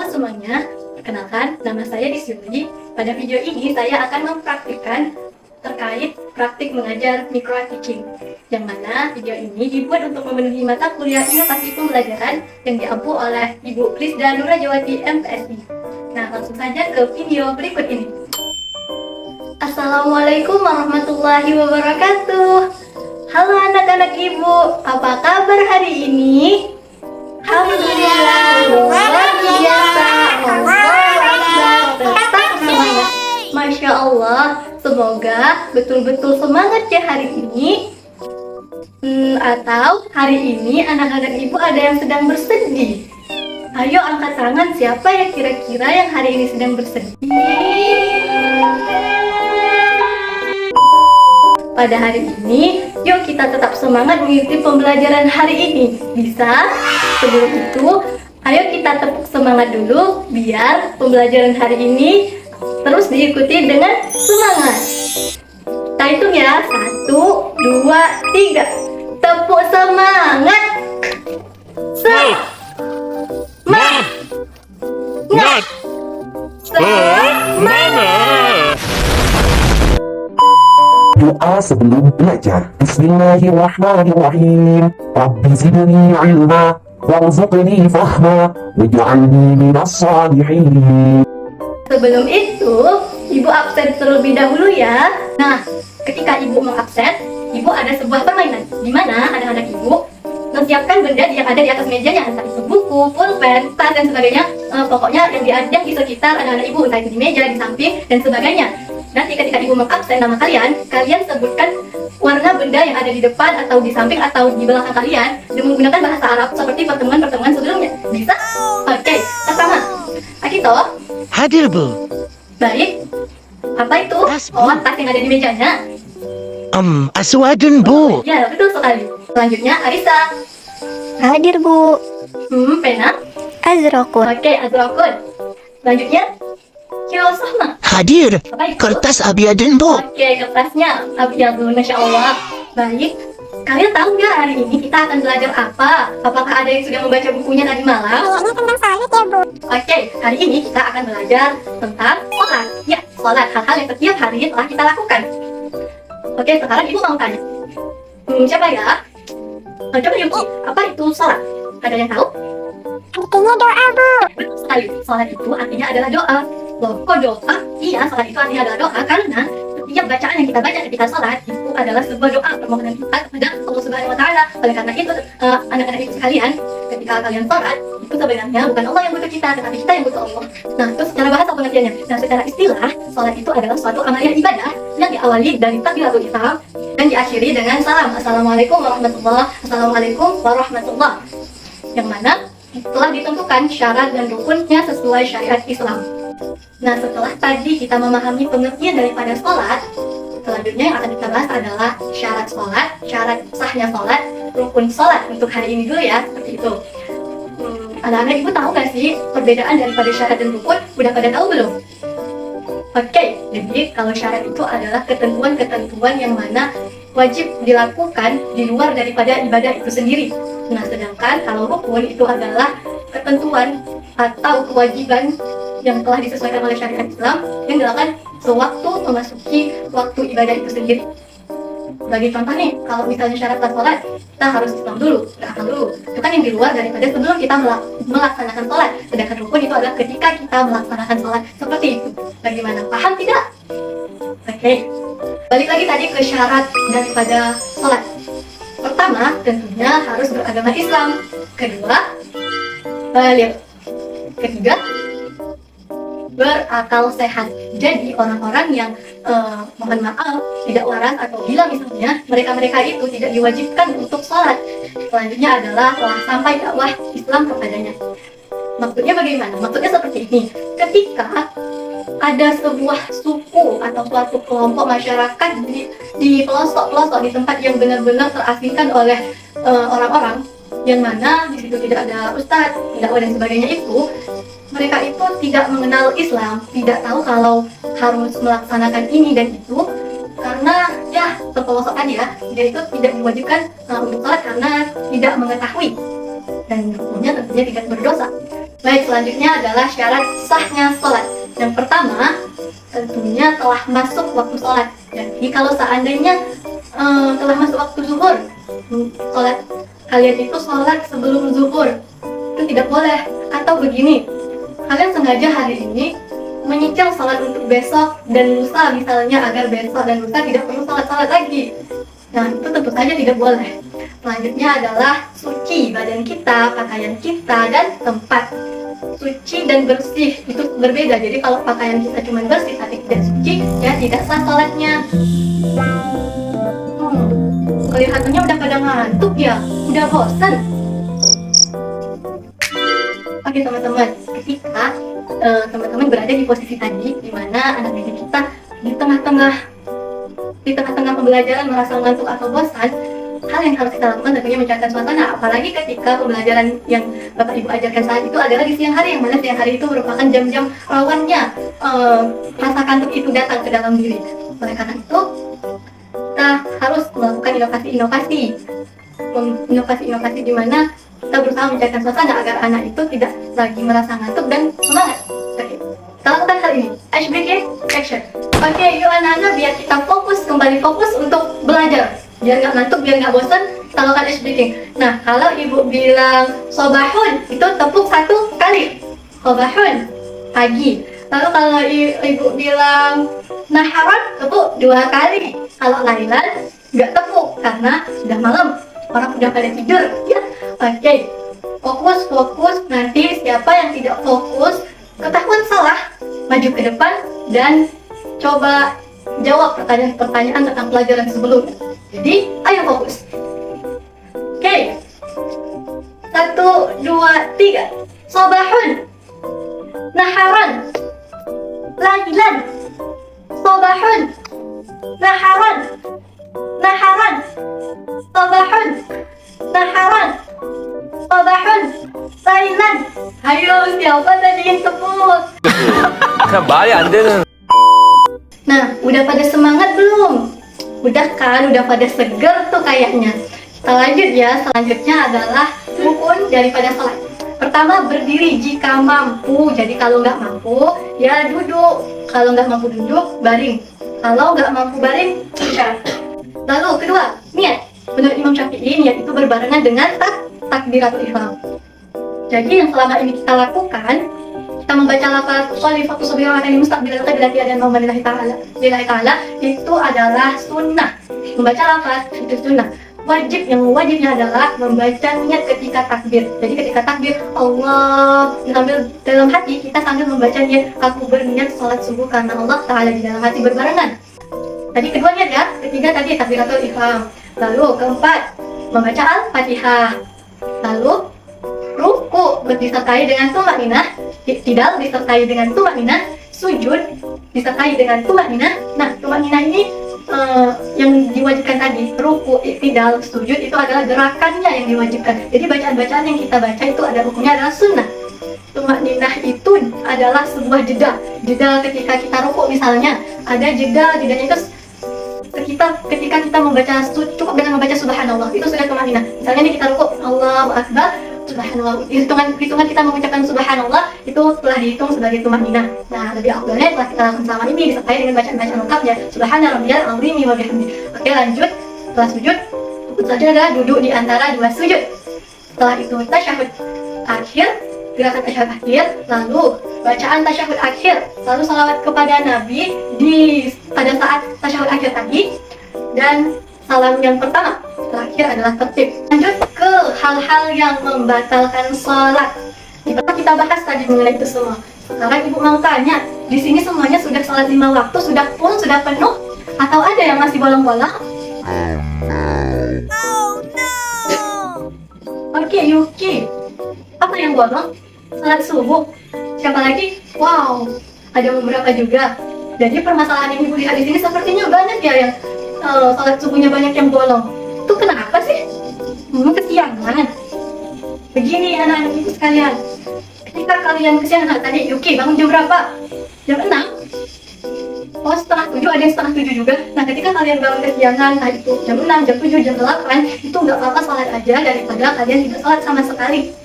Halo semuanya, perkenalkan nama saya Disyuli. Pada video ini saya akan mempraktikkan terkait praktik mengajar micro teaching, yang mana video ini dibuat untuk memenuhi mata kuliah inovasi pembelajaran yang diampu oleh Ibu Prisda Nurajawati MPSI. Nah, langsung saja ke video berikut ini. Assalamualaikum warahmatullahi wabarakatuh. Halo anak-anak ibu, apa kabar hari ini? Alhamdulillah, luar biasa. Tetap semangat. Masya Allah, semoga betul-betul semangat ya hari ini. Atau hari ini anak-anak ibu ada yang sedang bersedih. Ayo angkat tangan, siapa ya kira-kira yang hari ini sedang bersedih? Pada hari ini, yuk kita tetap semangat mengikuti pembelajaran hari ini. Bisa? Sebelum itu, ayo kita tepuk semangat dulu biar pembelajaran hari ini terus diikuti dengan semangat. Kita hitung ya, 1, 2, 3. Tepuk semangat. Semangat. Doa sebelum belajar. Bismillahirrahmanirrahim. Rabbi zidni ilma warzuqni fahma waj'alni minas salihin. Sebelum itu, ibu absen terlebih dahulu ya. Nah, ketika ibu mengabsen, ibu ada sebuah permainan di mana anak-anak ibu menyiapkan benda yang ada di atas mejanya, entah itu buku, pulpen, tas dan sebagainya. Pokoknya yang di sekitar anak-anak ibu, entah itu di meja, di samping dan sebagainya. Nanti ketika ibu mengabsen nama kalian sebutkan warna benda yang ada di depan atau di samping atau di belakang kalian dengan menggunakan bahasa Arab seperti pertemuan-pertemuan sebelumnya. Bisa? Oke, pertama, Akito. Hadir, Bu. Baik. Apa itu? Tas, Bu. Oh, tas yang ada di mejanya. Aswadun, Bu. Ya, betul sekali. Selanjutnya, Arisa. Hadir, Bu. Pena. Azraqun. Oke, Azraqun. Selanjutnya, Kirosama. Hadir. Apa itu? Kertas abiyadun, Bu. Oke, kertasnya Abiyadun, Masya Allah. Baik. Kalian tahu nggak hari ini kita akan belajar apa? Apakah ada yang sudah membaca bukunya tadi malam? Kayaknya tentang salat ya, Bu. Oke, hari ini kita akan belajar tentang sholat. Ya, sholat, hal-hal yang setiap hari telah kita lakukan. Oke, sekarang ibu mau tanya. Siapa ya? Coba Yuki, apa itu sholat? Ada yang tahu? Artinya doa, Bu. Betul sekali, sholat itu artinya adalah doa. Loh, kok doa? Iya, sholat itu artinya adalah doa karena setiap bacaan yang kita baca ketika sholat itu adalah sebuah doa permohonan kita kepada Allah Subhanahu Wa Taala. Oleh karena itu, anak-anak ibu sekalian, ketika kalian sholat itu sebenarnya bukan Allah yang butuh kita, tetapi kita yang butuh Allah. Nah, terus secara bahasa pengertiannya. Nah, secara istilah, sholat itu adalah suatu amalan ibadah yang diawali dari takbiratul ihram dan diakhiri dengan salam. Assalamualaikum warahmatullah. Assalamualaikum warahmatullah. Yang mana telah ditentukan syarat dan rukunnya sesuai syariat Islam. Nah, setelah tadi kita memahami pengertian daripada sholat, selanjutnya yang akan kita bahas adalah syarat sholat, syarat sahnya sholat, rukun sholat untuk hari ini dulu ya, seperti itu. Anak-anak ibu tahu gak sih perbedaan daripada syarat dan rukun? Udah pada tahu belum? Oke, jadi kalau syarat itu adalah ketentuan-ketentuan yang mana wajib dilakukan di luar daripada ibadah itu sendiri. Nah, sedangkan kalau rukun itu adalah ketentuan atau kewajiban yang telah disesuaikan oleh syariat Islam yang dilakukan sewaktu memasuki waktu ibadah itu sendiri. Bagi contoh nih, kalau misalnya syarat sholat, kita harus Islam dulu, berakal dulu. Itu kan yang di luar daripada sebelum kita melaksanakan sholat. Sedangkan rukun itu adalah ketika kita melaksanakan sholat. Seperti itu. Bagaimana? Paham tidak? Oke. Balik lagi tadi ke syarat daripada sholat. Pertama, tentunya harus beragama Islam. Kedua, balik. Ketiga, berakal sehat. Jadi orang-orang yang mohon maaf tidak waras atau gila misalnya, mereka itu tidak diwajibkan untuk sholat. Selanjutnya adalah telah sampai dakwah Islam kepadanya. Maksudnya bagaimana? Maksudnya seperti ini. Ketika ada sebuah suku atau suatu kelompok masyarakat di pelosok-pelosok, di tempat yang benar-benar terasingkan oleh orang-orang, yang mana di situ tidak ada ustadz, dakwah dan sebagainya itu, mereka itu tidak mengenal Islam, tidak tahu kalau harus melaksanakan ini dan itu, karena ya terpelosokkan ya, dia itu tidak diwajibkan untuk sholat karena tidak mengetahui dan hukumnya tentunya tidak berdosa. Baik, selanjutnya adalah syarat sahnya sholat. Yang pertama, tentunya telah masuk waktu sholat. Jadi kalau seandainya telah masuk waktu zuhur, sholat kalian itu sholat sebelum zuhur, itu tidak boleh. Atau begini, kalian sengaja hari ini menyicil sholat untuk besok dan lusa misalnya, agar besok dan lusa tidak perlu sholat lagi. Nah, itu tentu saja tidak boleh. Selanjutnya adalah suci badan kita, pakaian kita, dan tempat. Suci dan bersih itu berbeda. Jadi kalau pakaian kita cuma bersih tapi tidak suci, ya tidak sah sholatnya. Kelihatannya udah pada ngantuk ya, udah bosan. Oke teman-teman, ketika teman-teman berada di posisi tadi, di mana anak didik kita di tengah-tengah pembelajaran merasa ngantuk atau bosan, hal yang harus kita lakukan tentunya mencairkan suasana. Apalagi ketika pembelajaran yang Bapak Ibu ajarkan saat itu adalah di siang hari, yang mana siang hari itu merupakan jam-jam rawannya rasa kantuk itu datang ke dalam diri. Oleh karena itu, kita harus melakukan inovasi di mana kita berusaha mencairkan suasana agar anak itu tidak lagi merasa ngantuk dan semangat. Oke, kita lakukan hal ini. Ice breaking action. Oke, yuk anak-anak, biar kita kembali fokus untuk belajar. Biar nggak ngantuk, biar nggak bosan, kita lakukan ice breaking. Nah, kalau ibu bilang sobahun, itu tepuk 1 kali. Sobahun, pagi. Lalu kalau ibu bilang naharan, tepuk 2 kali. Kalau lailan, nggak tepuk karena sudah malam, orang udah pada tidur, ya. Oke, fokus. Nanti siapa yang tidak fokus, ketahuan salah, maju ke depan dan coba jawab pertanyaan tentang pelajaran sebelumnya. Jadi, ayo fokus. Oke. 1, 2, 3. Sobahun, naharan, lailan. Sobahun, naharan, sobahun, naharan, sobahun, lailan. Ayo, siapa tadi yang tepuk? 말이 안 되는. Nah, udah pada semangat belum? Udah kan, udah pada seger tuh kayaknya. Kita lanjut ya, selanjutnya adalah rukun daripada sholat. Pertama, berdiri jika mampu. Jadi kalau nggak mampu, ya duduk. Kalau nggak mampu duduk, baring. Kalau nggak mampu baring, isyarat. Lalu kedua, niat. Menurut Imam Syafi'i, niat itu berbarengan dengan takbiratul ihram. Jadi yang selama ini kita lakukan, kita membaca lafaz sholli faqsubira ala mustaqbilal qiblati dan lillahi ta'ala, itu adalah sunnah. Membaca lafaz itu sunnah. Yang wajibnya adalah membaca niat ketika takbir. Jadi ketika takbir Allah, sambil dalam hati kita sambil membaca niat, aku berniat sholat subuh karena Allah Ta'ala, di dalam hati berbarengan. Tadi kedua niat ya, ketiga tadi takbiratul ihram. Lalu keempat, membaca Al-Fatihah. Lalu ruku disertai dengan tumakninah, i'tidal disertai dengan tumakninah, sujud disertai dengan tumakninah. Nah, tumakninah ini yang diwajibkan tadi, ruku, i'tidal, sujud itu adalah gerakannya yang diwajibkan. Jadi bacaan-bacaan yang kita baca itu ada rukunnya adalah sunnah. Tumakninah itu adalah sebuah jeda ketika kita ruku misalnya, ada jedanya itu sekitar ketika kita membaca, cukup dengan membaca subhanallah itu sudah tumakninah. Misalnya nih kita ruku, Allahu Akbar, subhanallah, hitungan kita mengucapkan subhanallah itu telah dihitung sebagai tumakninah. Nah, lebih afdalnya telah kita lakukan selama ini disertai dengan bacaan-bacaan lengkapnya, subhana rabbiyal azim wa bihamdi. Oke, lanjut. Setelah sujud, saja adalah duduk di antara dua sujud. Setelah itu tasyahud akhir, gerakan tasyahud akhir, lalu bacaan tasyahud akhir, lalu salawat kepada Nabi pada saat tasyahud akhir tadi, dan salam yang pertama. Terakhir adalah tertib. Lanjut ke hal-hal yang membatalkan sholat. Kita bahas tadi mengenai itu semua. Sekarang ibu mau tanya, di sini semuanya sudah sholat 5 waktu, sudah full, sudah penuh, atau ada yang masih bolong-bolong? Oke, Yuki, apa yang bolong? Sholat subuh. Siapa lagi? Wow, ada beberapa juga. Jadi permasalahan yang ibu lihat di sini sepertinya banyak ya yang sholat subuhnya banyak yang bolong. Itu kenapa sih? Kesiangan. Begini anak-anak ibu sekalian, ketika kalian kesiangan, tadi Yuki bangun jam berapa? Jam 6? Oh, setengah 7, ada yang setengah 7 juga. Nah, ketika kalian bangun kesiangan, nah itu jam 6, jam 7, jam 8, itu nggak apa-apa sholat aja daripada kalian tidak sholat sama sekali.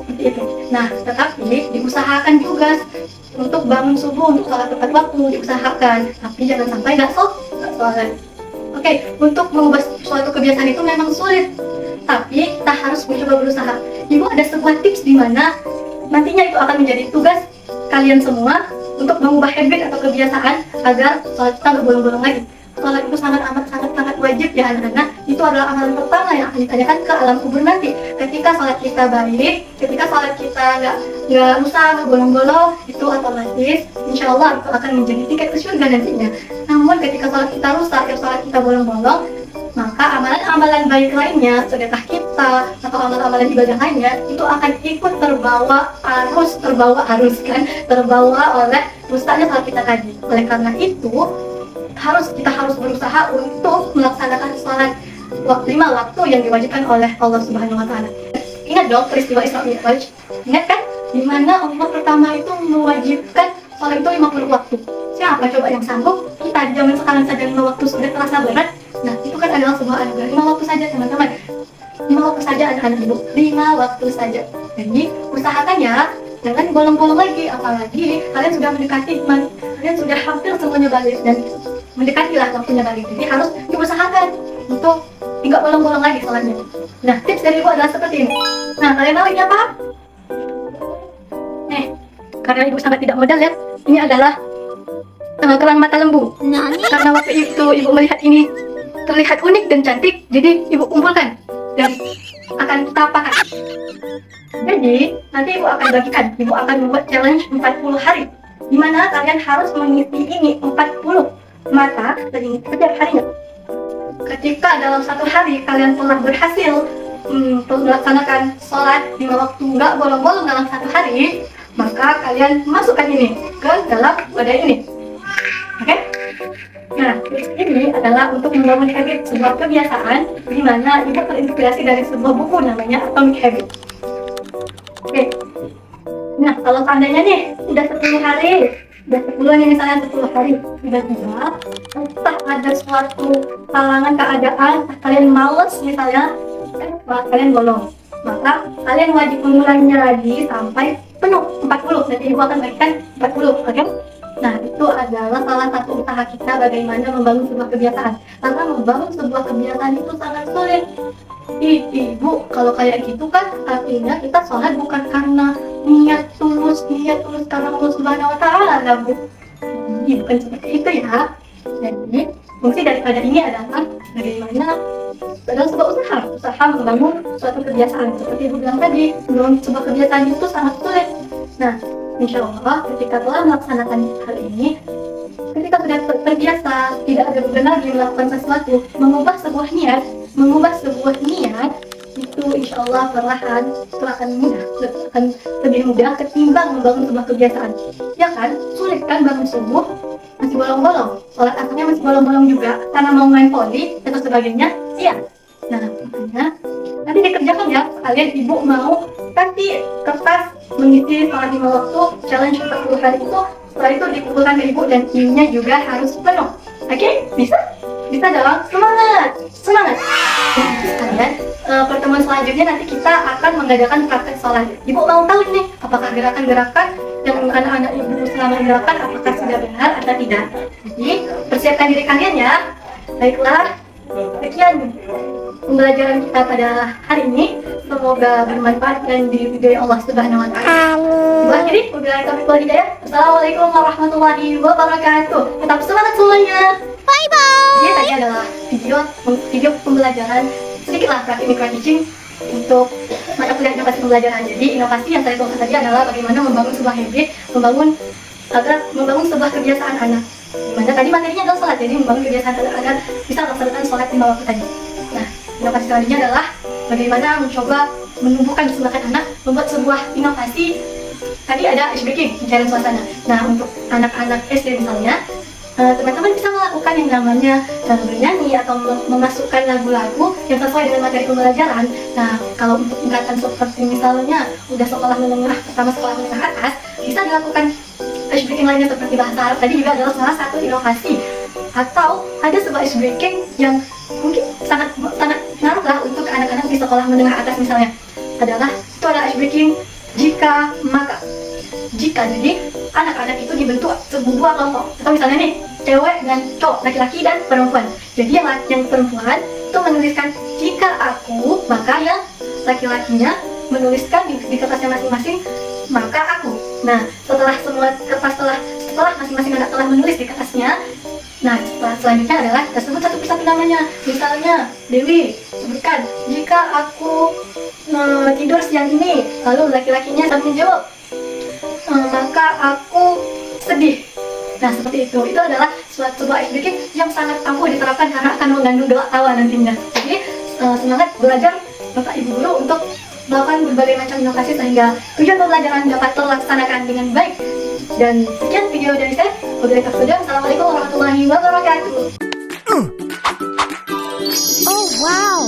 Seperti itu. Nah, tetapi diusahakan juga untuk bangun subuh, untuk sholat tepat waktu, diusahakan. Tapi jangan sampai nggak sholat. Oke, untuk mengubah suatu kebiasaan itu memang sulit. Tapi kita harus mencoba berusaha. Ibu ada sebuah tips di mana nantinya itu akan menjadi tugas kalian semua untuk mengubah habit atau kebiasaan agar sholat kita berbolong-bolong lagi. Sholat itu sangat wajib ya anak-anak. Itu adalah amalan pertama yang akan ditanyakan ke alam kubur nanti. Ketika sholat kita baik, ketika sholat kita nggak rusak, nggak bolong-bolong, itu otomatis insya Allah itu akan menjadi tiket ke surga nantinya. Namun ketika sholat kita rusak, sholat kita bolong-bolong, maka amalan-amalan baik lainnya, sedekah kita atau amalan-amalan ibadah lainnya itu akan ikut terbawa oleh rusaknya sholat kita tadi. Oleh karena itu kita harus berusaha untuk melaksanakan sholat 5 waktu yang diwajibkan oleh Allah Subhanahu Wa Taala. Ingat dong peristiwa Isra Mi'raj, ingat kan? Dimana Allah pertama itu mewajibkan sholat itu 50 waktu. Siapa coba yang sanggup? Kita zaman sekarang saja 5 waktu sudah terasa berat. Nah, itu kan adalah sebuah anugerah. 5 waktu saja teman-teman. 5 waktu saja anak-anak ibu. 5 waktu saja. Jadi usahakan ya, jangan bolong-bolong lagi. Apalagi kalian sudah mendekati iman, kalian sudah hampir semuanya balik dan mendekatilah waktunya balik. Jadi harus diusahakan untuk tidak bolong-bolong lagi sholatnya. Nah, tips dari ibu adalah seperti ini. Nah, kalian tahu ini apa? Karena ibu sangat tidak modal ya. Ini adalah kerang mata lembu. Karena waktu itu ibu melihat ini terlihat unik dan cantik, jadi ibu kumpulkan dan akan kita pakai. Jadi nanti ibu akan bagikan. Ibu akan membuat challenge 40 hari, di mana kalian harus mengisi ini 40 mata setiap harinya. Ketika dalam satu hari kalian telah berhasil melaksanakan sholat 5 waktu nggak bolong-bolong dalam satu hari, maka kalian masukkan ini ke dalam wadah ini. Oke? Nah, ini adalah untuk membangun habit, sebuah kebiasaan di mana ibu terinspirasi dari sebuah buku namanya Atomic Habit. Oke. Nah, kalau seandainya nih udah 10 hari, udah 10 nih misalnya 10 hari, tiba-tiba entah ada suatu halangan keadaan, kalian males misalnya, kalian bolong, maka kalian wajib mengulangnya lagi sampai penuh 40. Nanti ibu akan bagikan 40, oke? Nah, itu adalah salah satu usaha kita bagaimana membangun sebuah kebiasaan. Karena membangun sebuah kebiasaan itu sangat sulit. Ibu, kalau kayak gitu kan artinya kita sholat bukan karena niat tulus karena Allah Subhanahu Wa Taala, Bu. Jadi bukan seperti itu ya. Jadi fungsi daripada ini adalah bagaimana dalam sebuah usaha membangun suatu kebiasaan. Seperti ibu bilang tadi, membangun sebuah kebiasaan itu sangat sulit. Nah, insya Allah ketika telah melaksanakan hal ini, ketika sudah terbiasa, tidak ada beban lagi melakukan sesuatu, mengubah sebuah niat itu insya Allah perlahan itu akan lebih mudah ketimbang membangun sebuah kebiasaan. Ya kan, sulit kan bangun subuh masih bolong-bolong, sholat asarnya masih bolong-bolong juga karena mau main voli atau sebagainya. Iya. Nah, makanya nanti dikerjakan ya, kalian ibu mau kasih kertas mengisi sholat 5 waktu challenge 40 hari itu. Setelah itu dikumpulkan ke ibu dan ibunya juga harus penuh. Oke? Bisa dong. Semangat. Kalian pertemuan selanjutnya nanti kita akan mengadakan praktek sholat. Ibu mau tahu nih apakah gerakan-gerakan yang anak-anak ibu selama gerakan apakah sudah benar atau tidak. Jadi persiapkan diri kalian ya. Baiklah, sekian pembelajaran kita pada hari ini. Semoga bermanfaat dan diridhoi Allah Subhanahu Wa Taala. Akhiri, wabillahi taufiq wal hidayah. Assalamualaikum warahmatullahi wabarakatuh. Tetap semangat semuanya. Bye bye. Ini tadi adalah video pembelajaran sedikitlah praktik micro teaching untuk mata kuliah inovasi pembelajaran. Jadi inovasi yang saya tuliskan tadi adalah bagaimana membangun sebuah habit, membangun sebuah kebiasaan anak. Dimana tadi materinya adalah sholat, jadi membangun kebiasaan anak bisa melaksanakan sholat 5 waktu tadi. Nah, inovasi selanjutnya adalah bagaimana mencoba menumbuhkan semangat anak, membuat sebuah inovasi. Tadi ada ice breaking, pencairan suasana. Nah, untuk anak-anak SD misalnya, teman-teman bisa melakukan yang namanya bernyanyi atau memasukkan lagu-lagu yang sesuai dengan materi pembelajaran. Nah, kalau untuk tingkatan seperti misalnya udah sekolah menengah, pertama sekolah menengah atas, bisa dilakukan ice breaking lainnya seperti bahasa Arab. Tadi juga adalah salah satu inovasi. Atau ada sebuah ice breaking yang mungkin sangat ngaruh lah untuk anak-anak di sekolah menengah atas misalnya. Itu adalah ice breaking jika, maka. Jika, jadi anak-anak itu dibentuk sebuah kelompok. Atau misalnya nih, cewek dan cowok, laki-laki dan perempuan. Jadi yang perempuan itu menuliskan jika aku, maka yang laki-lakinya menuliskan di kertasnya masing-masing, maka aku. Nah, setelah semua kertas setelah masing-masing anak telah menulis di kertasnya, nah selanjutnya adalah kita sebut satu persatu namanya. Misalnya Dewi sebutkan jika aku tidur siang ini, lalu laki-lakinya sambil jawab maka aku sedih. Nah seperti itu adalah sebuah icebreaking yang sangat ampuh diterapkan karena akan mengandung gelak tawa nantinya. Jadi semangat belajar Bapak Ibu Guru untuk melakukan berbagai macam inovasi sehingga tujuan pembelajaran dapat terlaksanakan dengan baik. Dan sekian video dari saya. Wabillahi taufiq. Assalamualaikum warahmatullahi wabarakatuh. Oh wow.